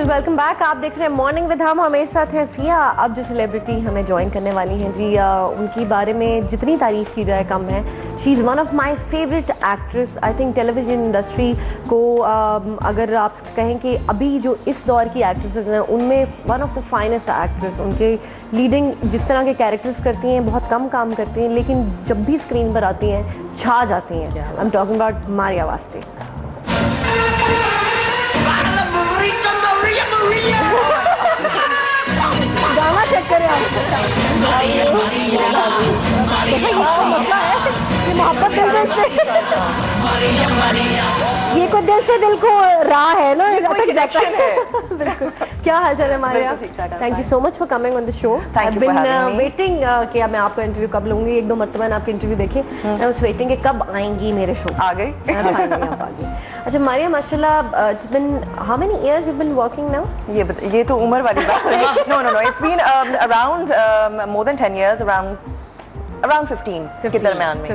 Welcome back. आप देख रहे हैं मॉर्निंग विद हम। हमारे साथ हैं फिया। अब जो सेलिब्रिटी हमें ज्वाइन करने वाली हैं जी, उनकी बारे में जितनी तारीफ की जाए कम है। She is one of my favourite actress. I think television industry को अगर आप कहें कि अभी जो इस दौर की एक्ट्रेसेस हैं उनमें one of the finest actress. उनके लीडिंग जिस तरह के कैरेक्टर्स करती हैं बहुत कम काम करती हैं, लेकिन जब भी स्क्रीन पर आती हैं छा जाती हैं। I am talking about Maria वास्ते। गाना चेक करें आप। मसला है ये मोहब्बत ये कोई दिल से दिल को राह है ना, अटक जाता है। बिल्कुल। क्या हाल चाल है Maria? Thank you so much for coming on the show. I have been waiting कि मैं आपका इंटरव्यू कब लूंगी। एक दो मरतबा मैंने आपके इंटरव्यू देखे। आई वाज वेटिंग कि कब आएंगी मेरे शो। आ गई। अच्छा मारिया, माशाल्लाह, it's been how many years you been working now? ये तो उम्र वाली बात है। No it's been around more than 10 years, around 15 के दरमियान में।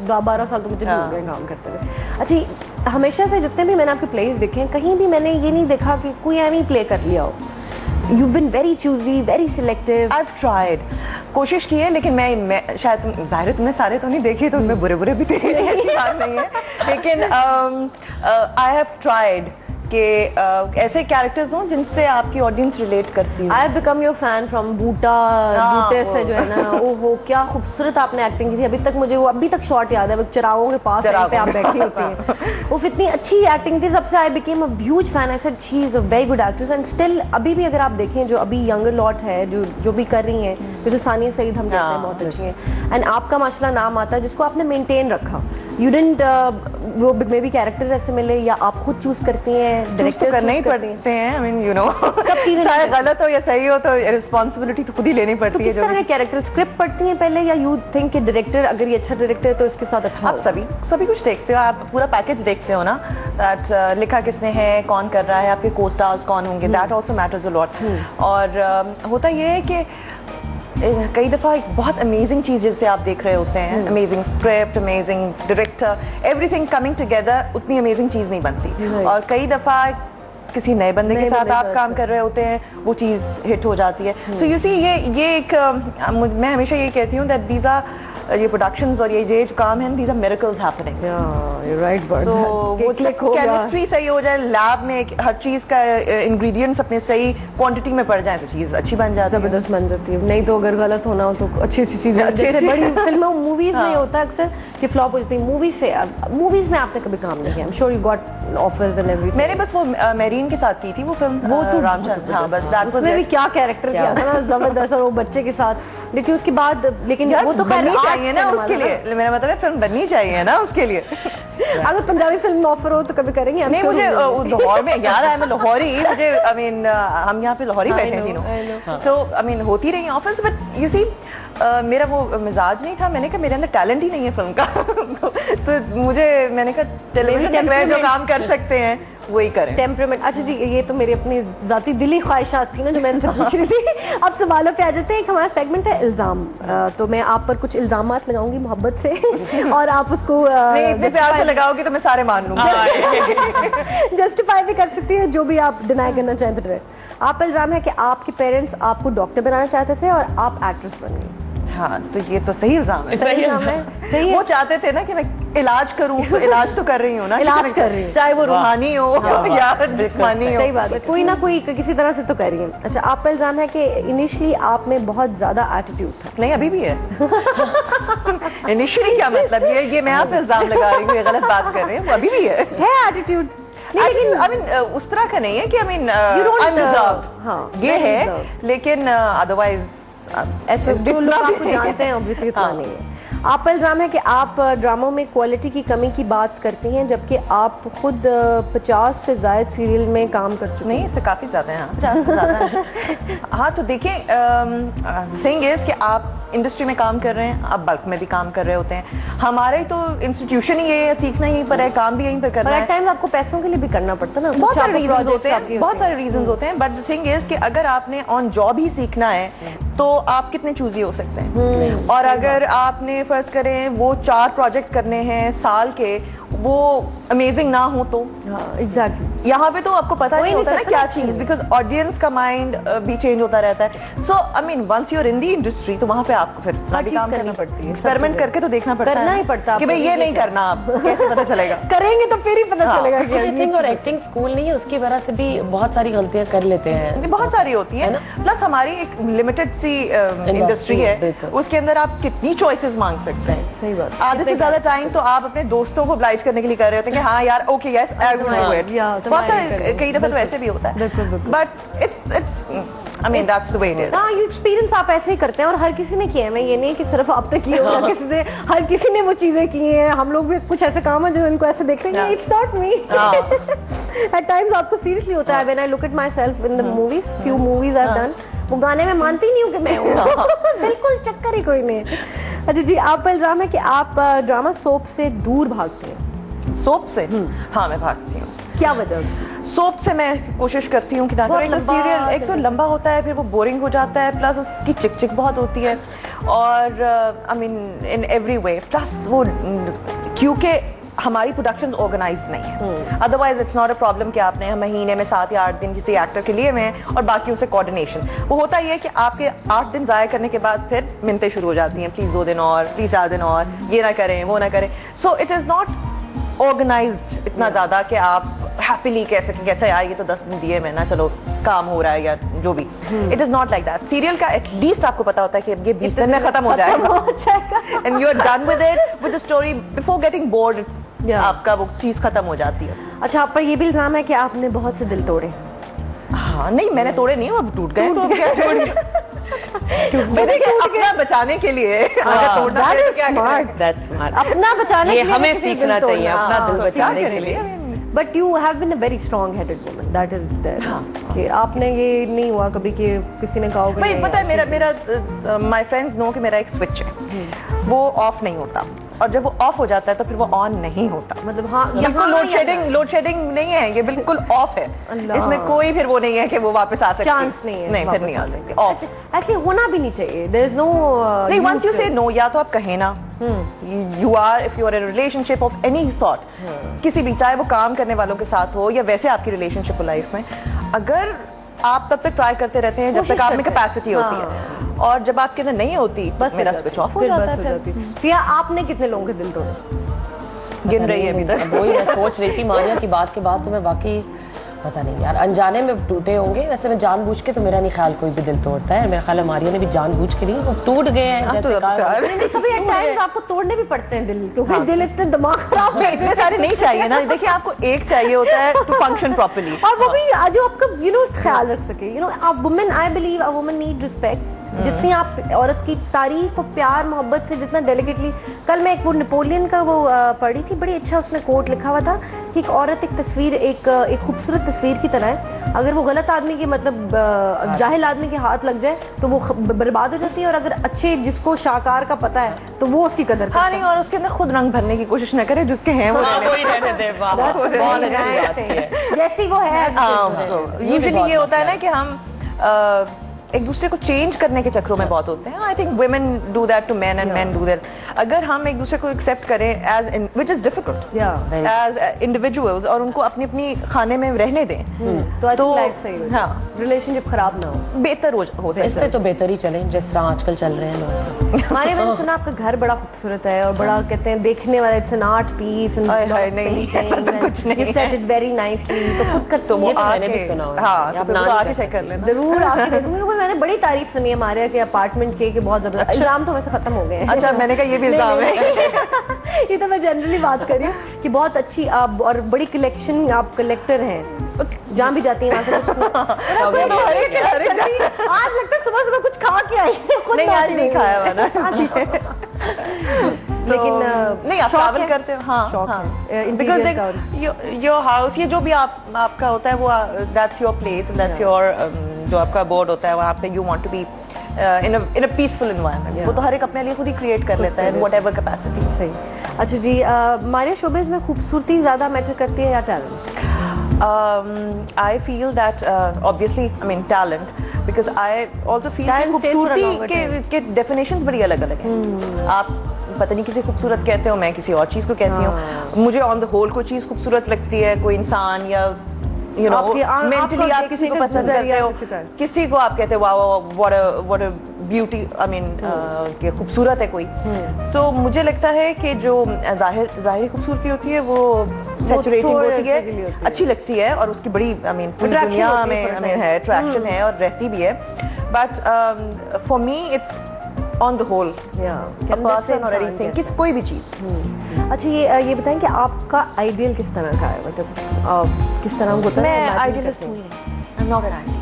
12 साल तो मुझे हो गए काम करते हुए। अच्छा, हमेशा से जितने भी मैंने आपके प्लेस देखे हैं कहीं भी मैंने ये नहीं देखा कि कोई एवं प्ले कर लिया हो। You've been very choosy, very selective. I've tried, कोशिश की है, लेकिन मैं शायद जाहिर तुमने सारे तो नहीं देखे, तो उनमें बुरे भी देखे ऐसी बात नहीं है, लेकिन I have tried कि ऐसे कैरेक्टर्स हों जिनसे आपकी ऑडियंस रिलेट करती है। I have become your fan from बूटे से जो है ना। ओहो क्या खूबसूरत आपने एक्टिंग की थी। अभी तक मुझे वो अभी तक शॉट याद है, वो चिरागों के पास पे आप बैठी होती हैं। वो इतनी अच्छी एक्टिंग थी। सबसे I became a huge fan. I said she is a very good actress and still अभी भी अगर आप देखें जो अभी यंगर लॉट है जो भी कर रही हैं, तो सानिया सईद हम कहते हैं बहुत अच्छी हैं। एंड आपका माशाल्लाह नाम आता है जिसको आपने मेंटेन रखा। यू डिडंट वो मे बी कैरेक्टर्स ऐसे मिले या आप खुद चूज करती हैं? डायरेक्टर करने ही पड़ते हैं। आई मीन यू नो सब चीजें चाहे गलत हो या सही हो तो रिस्पांसिबिलिटी तो खुद ही लेनी पड़ती है। किस तरह के कैरेक्टर स्क्रिप्ट पढ़ती हैं पहले, या यू थिंक कि डायरेक्टर अगर ये अच्छा डायरेक्टर है तो इसके साथ अच्छा? आप सभी कुछ देखते हो, आप पूरा पैकेज देखते हो ना। दैट लिखा किसने है, कौन कर रहा है, आपके को स्टार्स कौन होंगे, that also matters a lot. और होता ये है कि कई दफ़ा एक बहुत अमेजिंग चीज़ जैसे आप देख रहे होते हैं, amazing script, amazing director, everything coming together, उतनी अमेजिंग चीज़ नहीं बनती। और कई दफ़ा किसी नए बंदे के साथ आप काम कर रहे होते हैं, वो चीज़ हिट हो जाती है। सो यू सी ये एक मैं हमेशा ये कहती हूँ दैट दीज आर ये प्रोडक्शंस और ये जो काम है, these are miracles happening. You're right, but so वो केमिस्ट्री सही हो जाए, लैब में हर चीज़ का इंग्रेडिएंट्स अपने सही क्वांटिटी में पड़ जाए तो चीज़ अच्छी बन जाती है, जबरदस्त बन जाती है। नहीं तो अगर गलत होना हो तो अच्छी चीज़ें जैसे बड़ी फिल्मों मूवीज में होता है अक्सर कि फ्लॉप हो जाती है। मूवीज में आपने कभी काम नहीं किया? I'm sure you got offers and everything. मैंने बस वो मेरीन के साथ की थी वो फिल्म, वो तो रामचंद्र। हाँ बस दैट वाज। उसमें भी क्या कैरेक्टर किया था ना, जबरदस्त। और वो बच्चे के साथ, लेकिन उसके बाद लेकिन वो तो बननी चाहिए ना उसके लिए। मेरा मतलब है फिल्म बननी चाहिए ना उसके लिए। अगर पंजाबी फिल्म ऑफर हो तो कभी करेंगे? नहीं, मुझे लाहौर में यार है, मैं लाहौरी, मुझे आई मीन हम यहाँ पे लाहौरी बैठे तीनों, तो आई मीन होती रही ऑफर्स, बट यू सी मेरा वो मिजाज नहीं था। मैंने कहा मेरे अंदर टैलेंट ही नहीं है फिल्म का। तो मैंने कहा टेलीविजन में जो काम कर सकते हैं वही करें। टेम्परामेंट। अच्छा जी, ये तो मेरी अपनी जाती दिली ख्वाहिशात थी ना जो मैंने पूछ रही थी। अब सवालों पे आ जाते हैं। एक हमारा सेगमेंट है इल्ज़ाम। तो मैं आप पर कुछ इल्ज़ामात लगाऊंगी मोहब्बत से और आप उसको इतने प्यार से लगाओगी तो मैं सारे मान लूंगी। जस्टिफाई भी कर सकती है जो भी आप डिनाई करना चाहते थे। आप इल्ज़ाम है कि आपके पेरेंट्स आपको डॉक्टर बनाना चाहते थे और आप एक्ट्रेस बन गई। हाँ, तो ये तो सही इल्जाम है। सही है। वो चाहते थे ना कि मैं इलाज करूं, तो इलाज तो कर रही हूँ ना, इलाज कर रही हूँ, चाहे वो रूहानी हो या जिस्मानी हो। सही बात है, कोई ना कोई किसी तरह से तो कर रही है। अच्छा, आपका इल्जाम है कि इनिशियली आप में बहुत ज्यादा एटीट्यूड था। नहीं, अभी भी है। इनिशियली क्या मतलब? ये मैं आप इल्जाम लगा रही हूँ, ये गलत बात कर रही हूँ, वो अभी भी है एटीट्यूड। लेकिन आई मीन उस तरह का नहीं है कि आई मीन अनरिजर्व्ड ये है, लेकिन अदरवाइज ऐसे जो लोग आपको जानते हैं ऑब्वियसली इतना नहीं है। आप पर इल्ज़ाम है कि आप ड्रामों में क्वालिटी की कमी की बात करती हैं, जबकि आप खुद 50 से ज़ायद सीरियल में काम कर चुके हैं। नहीं, इससे काफ़ी ज़्यादा हैं। 50 से ज़्यादा। हाँ, तो देखिए, थिंग इज़ कि आप इंडस्ट्री में काम कर रहे हैं, आप बल्क में भी काम कर रहे होते हैं। हमारे तो इंस्टीट्यूशन ही है, सीखना यहीं पर है, काम भी यहीं पर करना है। टाइम आपको पैसों के लिए भी करना पड़ता है ना। बहुत सारे रीजंस होते हैं, बहुत सारे रीजंस होते हैं, बट द थिंग इज़ कि अगर आपने ऑन जॉब ही सीखना है तो आप कितने चूजी हो सकते हैं। और अगर आपने फर्ज करें वो 4 प्रोजेक्ट करने हैं साल के, वो अमेजिंग ना हो तो एग्जैक्टली यहाँ पे तो आपको पता नहीं होता ना क्या चीज, बिकॉज ऑडियंस का माइंड भी चेंज होता रहता है. So I mean once you are in the industry तो वहाँ पे आपको फिर सारी काम करना पड़ती है, एक्सपेरिमेंट करके तो देखना पड़ता है, करना ही पड़ता है कि भाई ये नहीं करना, आप कैसे पता चलेगा. करेंगे तो फिर ही पता चलेगा कि एडिटिंग और एक्टिंग स्कूल नहीं है, उसकी वजह से भी बहुत सारी गलतियां कर लेते हैं. बहुत सारी होती है, प्लस हमारी एक लिमिटेड सी इंडस्ट्री है, उसके अंदर आप कितनी चॉइसेस मांग सकते हैं. सही बात. आधे से ज्यादा टाइम तो आप अपने दोस्तों को oblige करने के लिए कर रहे होते हैं कि हाँ यार okay yes I will do it. बहुत सारे कई दफा तो ऐसे भी होता है, but it's I mean that's the way it is. हाँ, ये एक्सपीरियंस आप ऐसे ही करते हैं और हर किसी ने किया है. मैं ये नहीं कि सिर्फ आप तक किए होगा, किसी ने, हर किसी ने वो चीजें की हैं. हम लोग भी कुछ ऐसे काम है जो इनको ऐसे देख रहे हैं, it's not me. At times आपको सीरियसली होता है. When I look at myself in the movies, few movies I have done, वो गाने में मानती नहीं हूँ कि मैं हूँ. बिल्कुल चक्कर ही कोई नहीं. अच्छा जी, आप पर इल्जाम है कि आप ड्रामा सोप से दूर भागते हैं. सोप से? हाँ, मैं भागती हूँ. क्या वजह? सोप से मैं कोशिश करती हूँ कि ना करूँ. एक तो सीरियल एक तो लंबा होता है, फिर वो बोरिंग हो जाता है, प्लस उसकी चिक चिक बहुत होती है, और I mean in every way, plus वो क्योंकि हमारी प्रोडक्शन ऑर्गेनाइज्ड नहीं है. Otherwise it's not a problem कि आपने महीने में 7 या 8 दिन किसी एक्टर के लिए में और बाकी से कोऑर्डिनेशन. वो होता ही है कि आपके 8 दिन ज़ाया करने के बाद फिर मिन्नतें शुरू हो जाती हैं, प्लीज़ 2 दिन और, प्लीज़ 4 दिन और, ये ना करें वो ना करें. So it is not organised इतना ज़्यादा कि आप हैप्पीली कह सकें कि अच्छा यार ये तो 10 दिन दिए मैं ना, चलो काम हो रहा है या जो भी. It is not like that. Serial का एटलीस्ट आपको पता होता है कि अब ये 20 दिन में खत्म हो जाएगा, and you are done with it, with the story. Before getting bored it's आपका वो चीज खत्म हो जाती है. अच्छा, आप पर ये भी इल्जाम है कि आपने बहुत से दिल तोड़े. हाँ, नहीं मैंने तोड़े नहीं, अब टूट गए तो अब क्या टूट गए. मैंने अपना बचाने के लिए तोड़ना है तो क्या करें. That's smart. अपना बचाने के लिए हमें सीखना चाहिए, अपना दिल बचाने के लिए. But you have been a very strong headed woman, that is there. कि आपने ये नहीं हुआ कभी कि किसी ने कहा होगा. भाई पता है मेरा माय फ्रेंड्स नो कि मेरा एक स्विच है, वो ऑफ नहीं होता, और जब वो ऑफ हो जाता है तो फिर वो ऑन नहीं होता. मतलब हाँ, बिल्कुल लोड शेडिंग नहीं है, ये बिल्कुल ऑफ है. इसमें कोई फिर वो नहीं है कि वो वापस आ सकती, चांस नहीं है. नहीं, फिर नहीं आ सकती. ऑफ एक्चुअली होना भी नहीं चाहिए. देयर इज नो नहीं. वंस यू से नो, या तो आप कहें ना, you are if you are in relationship of any sort, किसी भी, चाहे वो काम करने वालों के साथ हो या वैसे आपकी रिलेशनशिप हो लाइफ में, अगर आप तब तक ट्राई करते रहते हैं जब तक आप में कैपेसिटी होती है, और जब आपके अंदर नहीं होती बस मेरा स्विच ऑफ हो जाता है. फिर आपने कितने लोगों के दिल तोड़े? गिन रही है अभी तक. वही मैं सोच रही थी मारिया की बात के बाद, तो मैं वाकई पता नहीं यार, अनजाने में टूटे होंगे. वैसे मैं जानबूझ के तो मेरा नहीं ख्याल कोई भी दिल तोड़ता है. मेरा ख्याल है मारिया ने भी जानबूझ के नहीं, वो टूट गए हैं जैसे कभी एट टाइम्स आपको तोड़ने भी पड़ते हैं दिल, क्योंकि दिल इतने दिमाग खराब है. इतने सारे नहीं चाहिए ना. देखिए आपको एक चाहिए होता है टू फंक्शन प्रॉपर्ली, और वो भी जो आपका ख्याल रख सके. आप women, I believe a woman need respect. जितनी आप औरत की तारीफ और प्यार मोहब्बत से जितना डेलिकेटली. कल मैं एक वो नेपोलियन का वो पढ़ी थी, बड़ी अच्छा उसने कोट लिखा हुआ था कि एक औरत एक तस्वीर, एक खूबसूरत तस्वीर की तरह है. अगर वो गलत आदमी के, मतलब जाहिल आदमी के हाथ लग जाए तो वो बर्बाद हो जाती है, और अगर अच्छे जिसको शाहकार का पता है तो वो उसकी कदर करता है. हाँ नहीं, और उसके अंदर खुद रंग भरने की कोशिश न करे, जिसके हैं वो रहने दे. बहुत अच्छी बात है, जैसी वो है. यूजुअली ये होता है ना कि हम एक दूसरे को चेंज करने के चक्रों में बहुत होते हैं. I think women do that to men and men do that. अगर हम एक दूसरे को एक्सेप्ट करें as, which is difficult, as individuals, और उनको अपनी अपनी खाने में रहने दें, तो लाइफ सही, हाँ, रिलेशनशिप खराब ना हो, बेहतर हो सकता है. इससे तो बेहतर ही चले जिस तरह आजकल चल रहे हैं लोग. हमारे मैंने सुना आपका घर बड़ा खूबसूरत है और बड़ा कहते हैं देखने वाला, इट्स एन आर्ट पीस, कुछ नहीं, you set it very nicely. तो खुद कर, तो वो मैंने भी सुना है. हाँ, तो आगे चेक कर लेना, जरूर आके देखूंगी. मैंने बड़ी तारीफ सुनी है मारिया के अपार्टमेंट के बहुत जबरदस्त. इल्जाम तो वैसे खत्म हो गए हैं. अच्छा, मैंने कहा ये भी इल्जाम है. ये तो मैं जनरली बात कर रही हूँ कि बहुत अच्छी आप और बड़ी कलेक्शन, आप कलेक्टर हैं, जहाँ भी जाती हैं वहाँ से कुछ आज लगता है सुबह सुबह कुछ खा के आई. नहीं, आज नहीं खाया हुआ ना. लेकिन नहीं, आप ट्रैवल करते हो. हाँ, बिकॉज़ योर हाउस, ये जो भी आपका होता है वो that's your place, that's your, जो आपका बोर्ड होता है वहाँ पे you want to be in a peaceful environment. वो तो हर एक अपने लिए खुद ही क्रिएट कर लेता है, व्हाटएवर कैपेसिटी. सही. अच्छा जी, मारिया शोबिज़ में खूबसूरती ज़्यादा मैटर करती है या talent? I feel that obviously, I mean talent, because I also feel कि खूबसूरती के definitions बड़ी अलग अलग हैं. आप आप पता नहीं किसी खूबसूरत कहते हो, मैं किसी और चीज़ को कहती हूँ। मुझे ऑन द होल कोई चीज़ खूबसूरत लगती है, कोई इंसान या यू नो मेंटली आप किसी को पसंद करते हो, किसी को आप कहते हो वाह what a beauty, I mean कि खूबसूरत है कोई। तो मुझे लगता है कि जो ज़ाहिरी खूबसूरती होती है वो सैचुरेटिंग होती है, अच्छी लगती है और उसकी बड़ी आई मीन पूरी दुनिया में है, अट्रैक्शन है और रहती भी है। But for me it's on the whole a person और एनीथिंग, किस कोई भी चीज़। अच्छा ये बताएं कि आपका आइडियल किस तरह का है, मतलब किस तरह होता है? मैं आइडियलिस्ट हूँ,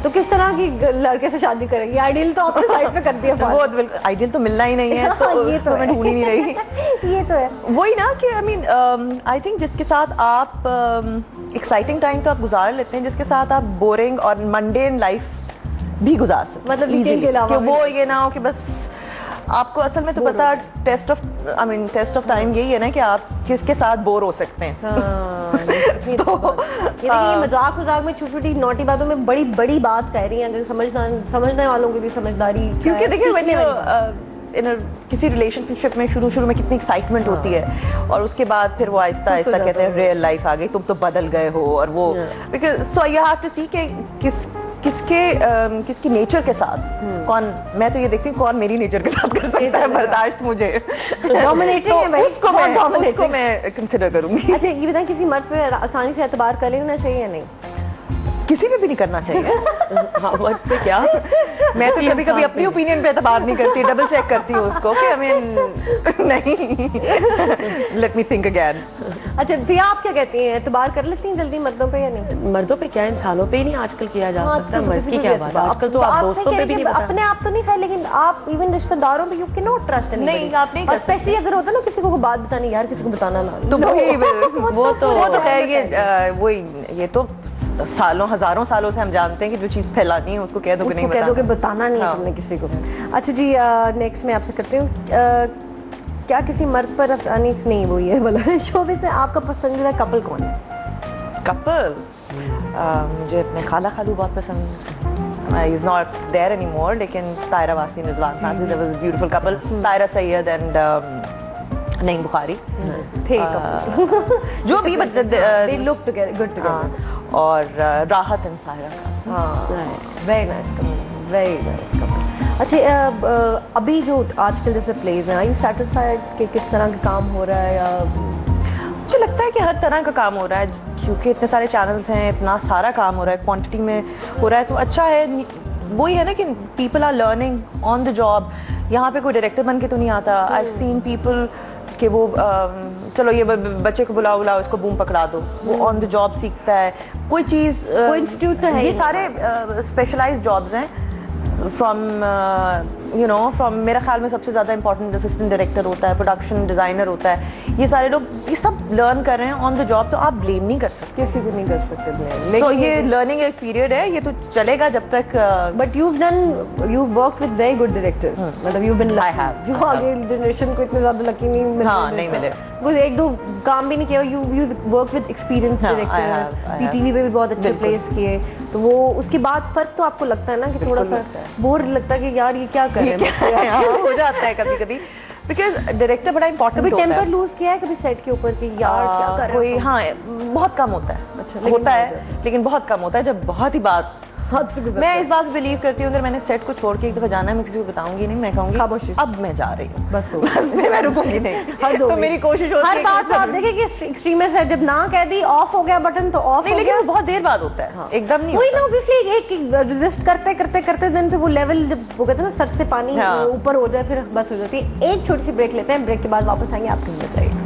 तो किस तरह की लड़के से शादी करेंगे? आइडियल तो आपने साइड पे कर दिया। वो बिल्कुल आइडियल तो मिलना ही नहीं है, तो ये तो मैं ढूंढ ही नहीं रही। ये तो है वही ना कि आई मीन आई थिंक जिसके साथ आप एक्साइटिंग टाइम तो आप गुजार लेते हैं, जिसके साथ आप बोरिंग और मंडेन लाइफ भी गुजार सकते हैं, मतलब वीकेंड के अलावा कि वो ये ना हो कि बस आपको असल में तो पता टेस्ट ऑफ टाइम यही है ना कि आप किसके साथ बोर हो सकते हैं। ये मजाक में छोटी छोटी नोटी बातों में बड़ी बड़ी बात कह रही हैं, अगर समझने वालों की भी समझदारी, क्योंकि देखिए किसी रिलेशनशिप में शुरू में कितनी एक्साइटमेंट होती है और उसके बाद फिर वो आहिस्ता आहिस्ता कहते हैं रियल लाइफ आ गई, तुम तो बदल गए हो, और वो because so you have to see कि किसकी नेचर के साथ कौन, मैं तो ये देखती हूँ कौन मेरी नेचर के साथ कर सकता है बर्दाश्त मुझे, उसको मैं कंसिडर करूंगी। अच्छा ये बताएं, किसी मर्द पे आसानी से एतबार कर लेना चाहिए या नहीं? किसी पे भी नहीं करना चाहिए। हाँ, मर्द पे क्या, मैं तो कभी कभी अपनी ओपिनियन पे एतबार नहीं करती, डबल चेक करती हूँ उसको कि आई मीन नहीं, लेट मी थिंक अगेन। अच्छा भैया आप क्या कहती हैं, एतबार कर लेती हैं जल्दी मर्दों पे या नहीं? मर्दों पे क्या, इंसानों पे ही नहीं आजकल किया जा सकता, मर्द की क्या बात है, आजकल तो आप दोस्तों पे भी नहीं पता। अपने आप तो नहीं खाए, लेकिन आप इवन रिश्तेदारों पे यू कैन नॉट ट्रस्ट नहीं, आप नहीं कर सकते। स्पेशली अगर होता ना किसी को बात बतानी, यार किसी को बताना ना, तो वो तो है ये तो हजारों सालों से हम जानते हैं कि जो चीज़ फैलानी है उसको कह दो कि नहीं बताना, कह दो कि बताना नहीं है तुमने किसी को। अच्छा जी नेक्स्ट मैं आपसे करती हूँ, क्या किसी मर्द पर नहीं वो ये बोला शोबे से आपका पसंदीदा कपल कौन है? कपल मुझे अपने खाला खालू बहुत पसंद है, इज नॉट देयर एनीमोर, लेकिन Taira Wasni Rizwan Nazi, there was a beautiful couple, Taira Syed and Naeem Bukhari थे जो भी they look together good together, और Rahat and Saira Khan, very nice couple. अच्छा अभी जो आजकल जैसे प्लेज हैं, आर यू सेटिस्फाइड कि किस तरह का काम हो रहा है? या मुझे लगता है कि हर तरह का काम हो रहा है, क्योंकि इतने सारे चैनल्स हैं, इतना सारा काम हो रहा है, क्वांटिटी में हो रहा है, तो अच्छा है। वही है ना कि people are learning on the job. यहाँ पे कोई डायरेक्टर बन के तो नहीं आता। आई हैव सीन पीपल कि वो चलो ये बच्चे को बुलाओ इसको बूम पकड़ा दो, वो ऑन द जॉब सीखता है कोई चीज़। कोई इंस्टीट्यूट तो है, ये सारे स्पेशलाइज्ड जॉब्स हैं। फ्रॉम मेरा ख्याल में सबसे ज़्यादा इंपॉर्टेंट असिस्टेंट डायरेक्टर होता है, प्रोडक्शन डिज़ाइनर होता है, ये सारे लोग ये सब लर्न कर रहे हैं ऑन द जॉब, तो आप ब्लेम नहीं कर सकते, किसी को नहीं कर सकते ब्लेम। तो ये लर्निंग एक पीरियड है, ये तो चलेगा जब तक। But you worked with very good director, मतलब यू बीन लकी, जो आगे जनरेशन को इतने ज़्यादा लकी नहीं मिले। हाँ, नहीं मिले, वो एक दो काम भी नहीं किया। You work with experience director, PTV पे भी बहुत अच्छे प्लेस किए, तो वो उसके बाद फर्क तो आपको लगता है ना कि थोड़ा सा बोर लगता है कि यार ये क्या कर रहे हैं, हो जाता है कभी कभी, बिकॉज डायरेक्टर बड़ा इंपॉर्टेंट होता है। टेम्पर लूज किया है कभी सेट के ऊपर कि यार क्या कर रहे हैं? हाँ, बहुत कम होता है। अच्छा, होता है लेकिन बहुत कम होता है, जब बहुत ही बात मैं इस बात बिलीव करती हूँ, अगर मैंने सेट को छोड़ के एक दफा जाना है, मैं किसी को बताऊंगी नहीं, मैं कहूँगी अब मैं जा रही हूँ, बस मैं रुकूंगी नहीं। तो मेरी कोशिश होती है हर बात आप देखें कि एक्सट्रीमिस्ट है, जब ना कह दी ऑफ हो गया बटन तो ऑफ नहीं, लेकिन वो बहुत देर बाद होता है, एकदम नहीं। वही ना, ऑब्वियसली एक रेजिस्ट करते करते करते दिन पे वो लेवल जब वो कहते हैं ना सर से पानी ऊपर हो जाए, फिर बस हो जाती है। एक छोटी सी ब्रेक लेते हैं, ब्रेक के बाद वापस आएंगे, आप कहीं बचाइए।